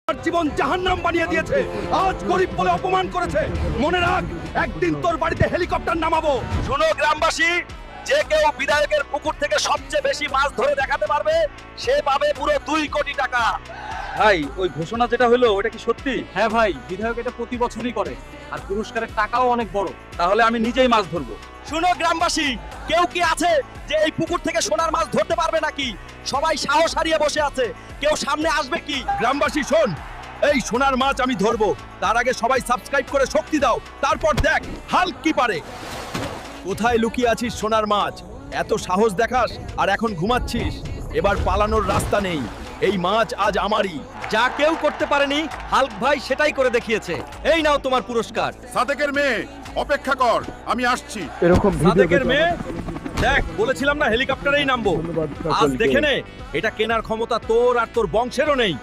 তার জীবন জাহান্নাম বানিয়ে দিয়েছে। আজ গরিব বলে অপমান করেছে। মনে রাখ, একদিন তোর বাড়িতে হেলিকপ্টার নামাবো। শোনো গ্রামবাসী, যে কেউ বিধায়কের পুকুর থেকে সবচেয়ে বেশি মাছ ধরে দেখাতে পারবে সে পাবে পুরো 2 কোটি টাকা। ভাই, ওই ঘোষণা যেটা হলো ওটা কি সত্যি? হ্যাঁ ভাই, বিধায়ক এটা প্রতি বছরই করে, আর পুরস্কারের টাকাও অনেক বড়। তাহলে আমি নিজেই মাছ ধরবো। শোনো গ্রামবাসী, কেউ কি আছে যে এই পুকুর থেকে সোনার মাছ ধরতে পারবে নাকি? সবাই সাহস হারিয়ে বসে আছে, কেউ সামনে আসবে কি? গ্রামবাসী শোন, এই সোনার মাছ আমি ধরবো। তার আগে সবাই সাবস্ক্রাইব করে শক্তি দাও, তারপর দেখ হাল্ক কি পারে। কোথায় লুকিয়ে আছিস সোনার মাছ? এত সাহস দেখাস আর এখন ঘুমাচ্ছিস? এবার পালানোর রাস্তা নেই। এই মাছ আজ আমারই। যা কেউ করতে পারেনি হাল্ক ভাই সেটাই করে দেখিয়েছে। এই নাও তোমার পুরস্কার। সাদেকের মেয়ে, অপেক্ষা কর, আমি আসছি। এরকম ভিডিও সাদেকের মেয়ে, দেখ বলেছিলাম না হেলিকপ্টারেই নামবো। আজ দেখে নে, এটা কেনার ক্ষমতা তোর আর তোর বংশেরও নেই।